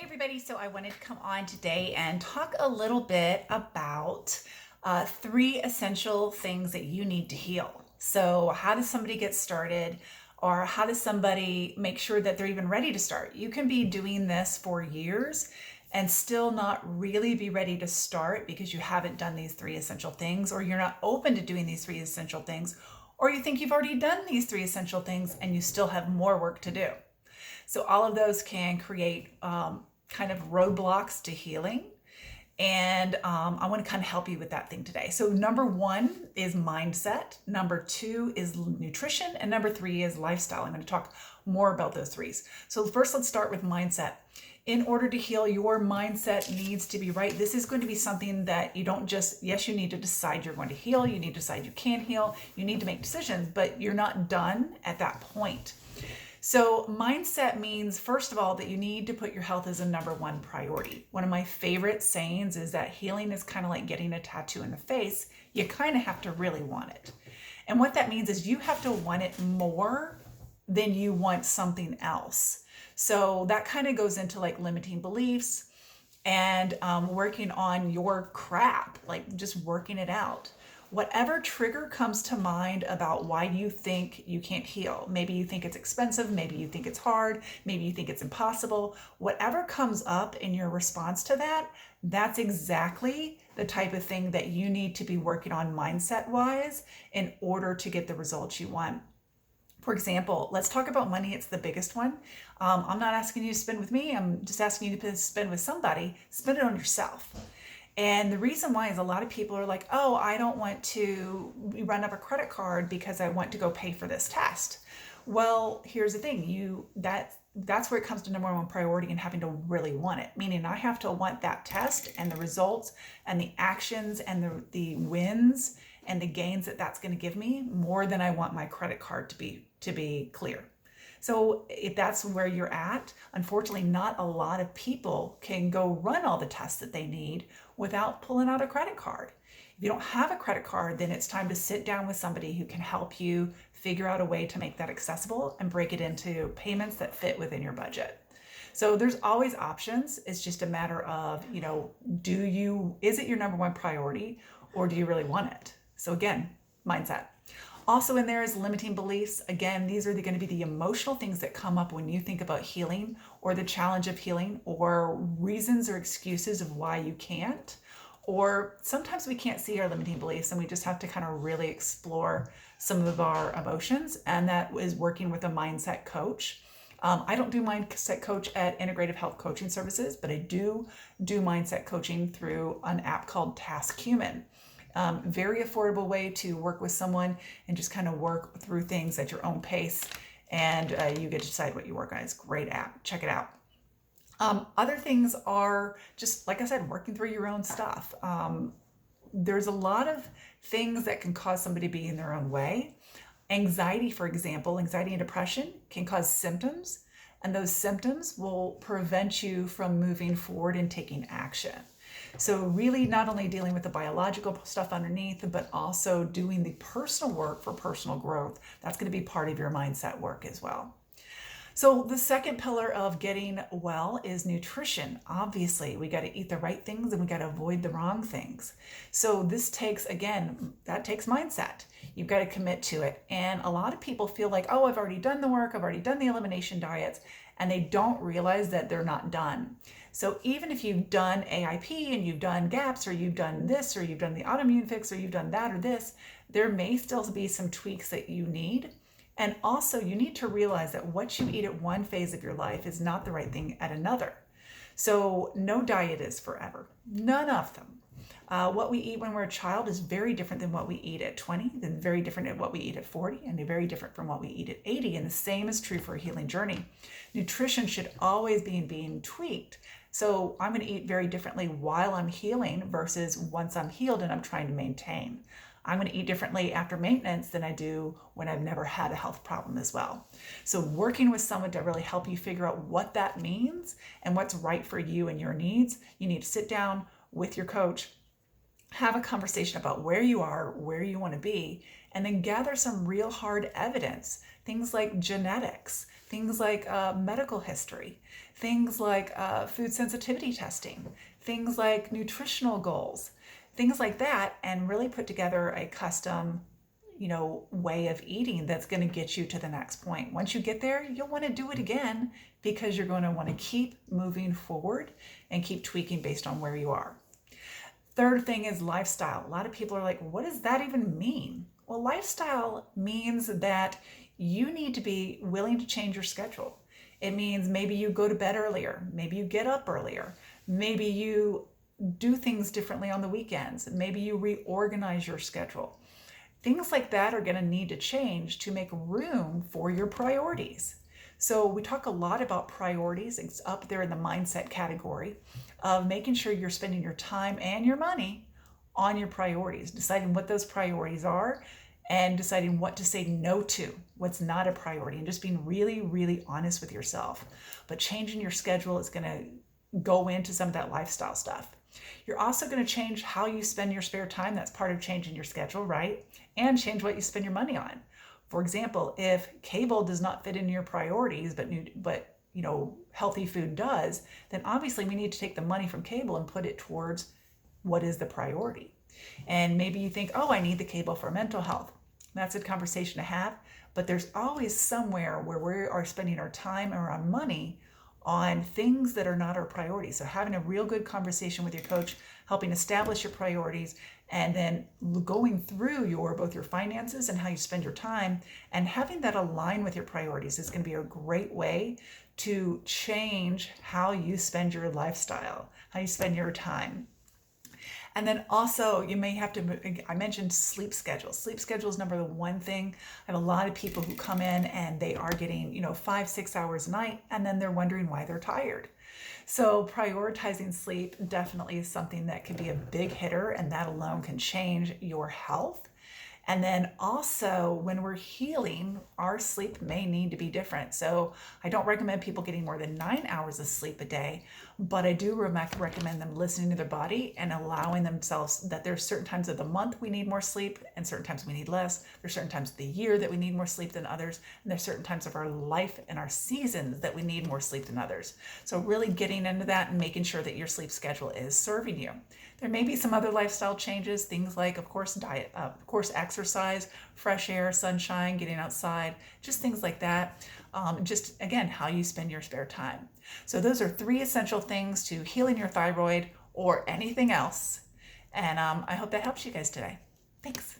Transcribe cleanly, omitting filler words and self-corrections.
Everybody. So I wanted to come on today and talk a little bit about three essential things that you need to heal. So how does somebody get started, or how does somebody make sure that they're even ready to start? You can be doing this for years and still not really be ready to start because you haven't done these three essential things, or you're not open to doing these three essential things, or you think you've already done these three essential things and you still have more work to do. So all of those can create kind of roadblocks to healing. And I want to kind of help you with that thing today. So number one is mindset. Number two is nutrition. And number three is lifestyle. I'm going to talk more about those threes. So first, let's start with mindset. In order to heal, your mindset needs to be right. This is going to be something that you don't just, yes, you need to decide you're going to heal. You need to decide you can heal. You need to make decisions, but you're not done at that point. So mindset means, first of all, that you need to put your health as a number one priority. One of my favorite sayings is that healing is kind of like getting a tattoo in the face. You kind of have to really want it. And what that means is you have to want it more than you want something else. So that kind of goes into like limiting beliefs and working on your crap, like just working it out. Whatever trigger comes to mind about why you think you can't heal. Maybe you think it's expensive, maybe you think it's hard, maybe you think it's impossible. Whatever comes up in your response to that, that's exactly the type of thing that you need to be working on mindset-wise in order to get the results you want. For example, let's talk about money. It's the biggest one. I'm not asking you to spend with me. I'm just asking you to spend with somebody. Spend it on yourself. And the reason why is a lot of people are like, oh, I don't want to run up a credit card because I want to go pay for this test. Well, here's the thing, that's where it comes to number one priority and having to really want it. Meaning I have to want that test and the results and the actions and the wins and the gains that that's going to give me more than I want my credit card to be clear. So if that's where you're at, unfortunately, not a lot of people can go run all the tests that they need without pulling out a credit card. If you don't have a credit card, then it's time to sit down with somebody who can help you figure out a way to make that accessible and break it into payments that fit within your budget. So there's always options. It's just a matter of, is it your number one priority, or do you really want it? So again, mindset. Also in there is limiting beliefs. Again, these are going to be the emotional things that come up when you think about healing or the challenge of healing, or reasons or excuses of why you can't. Or sometimes we can't see our limiting beliefs and we just have to kind of really explore some of our emotions. And that is working with a mindset coach. I don't do mindset coach at Integrative Health Coaching Services, but I do mindset coaching through an app called Task Human. Very affordable way to work with someone and just kind of work through things at your own pace, and you get to decide what you work on. It's a great app. Check it out. Other things are just, like I said, working through your own stuff. There's a lot of things that can cause somebody to be in their own way. Anxiety, for example, anxiety and depression can cause symptoms, and those symptoms will prevent you from moving forward and taking action. So really not only dealing with the biological stuff underneath, but also doing the personal work for personal growth. That's going to be part of your mindset work as well. So the second pillar of getting well is nutrition. Obviously, we got to eat the right things and we got to avoid the wrong things. So this takes mindset. You've got to commit to it. And a lot of people feel like, oh, I've already done the work. I've already done the elimination diets. And they don't realize that they're not done. So even if you've done AIP and you've done GAPS, or you've done this, or you've done the autoimmune fix, or you've done that or this, there may still be some tweaks that you need. And also you need to realize that what you eat at one phase of your life is not the right thing at another. So no diet is forever, none of them. What we eat when we're a child is very different than what we eat at 20, then very different than what we eat at 40, and very different from what we eat at 80. And the same is true for a healing journey. Nutrition should always be being tweaked. So I'm going to eat very differently while I'm healing versus once I'm healed and I'm trying to maintain. I'm going to eat differently after maintenance than I do when I've never had a health problem as well. So working with someone to really help you figure out what that means and what's right for you and your needs, you need to sit down with your coach, have a conversation about where you are, where you want to be, and then gather some real hard evidence. Things like genetics, things like medical history, things like food sensitivity testing, things like nutritional goals, things like that, and really put together a custom way of eating that's going to get you to the next point. Once you get there, you'll want to do it again because you're going to want to keep moving forward and keep tweaking based on where you are. Third thing is lifestyle. A lot of people are like, what does that even mean? Well, lifestyle means that you need to be willing to change your schedule. It means maybe you go to bed earlier, maybe you get up earlier, maybe you do things differently on the weekends, maybe you reorganize your schedule. Things like that are going to need to change to make room for your priorities. So we talk a lot about priorities. It's up there in the mindset category of making sure you're spending your time and your money on your priorities, deciding what those priorities are and deciding what to say no to, what's not a priority, and just being really, really honest with yourself. But changing your schedule is going to go into some of that lifestyle stuff. You're also going to change how you spend your spare time. That's part of changing your schedule, right? And change what you spend your money on. For example, if cable does not fit into your priorities, but healthy food does, then obviously we need to take the money from cable and put it towards what is the priority. And maybe you think, oh, I need the cable for mental health. That's a conversation to have, but there's always somewhere where we are spending our time or our money on things that are not our priorities. So having a real good conversation with your coach, helping establish your priorities, and then going through both your finances and how you spend your time, and having that align with your priorities is going to be a great way to change how you spend your lifestyle, how you spend your time. And then also you may have to, I mentioned sleep schedule. Sleep schedule is number one thing. I have a lot of people who come in and they are getting, 5-6 hours a night, and then they're wondering why they're tired. So prioritizing sleep definitely is something that can be a big hitter, and that alone can change your health. And then also when we're healing, our sleep may need to be different. So I don't recommend people getting more than 9 hours of sleep a day, but I do recommend them listening to their body and allowing themselves that there's certain times of the month we need more sleep and certain times we need less. There's certain times of the year that we need more sleep than others. And there's certain times of our life and our seasons that we need more sleep than others. So really getting into that and making sure that your sleep schedule is serving you. There may be some other lifestyle changes, things like, of course, diet, of course, exercise, fresh air, sunshine, getting outside, just things like that. Just, again, how you spend your spare time. So those are 3 essential things to healing your thyroid or anything else. And I hope that helps you guys today. Thanks.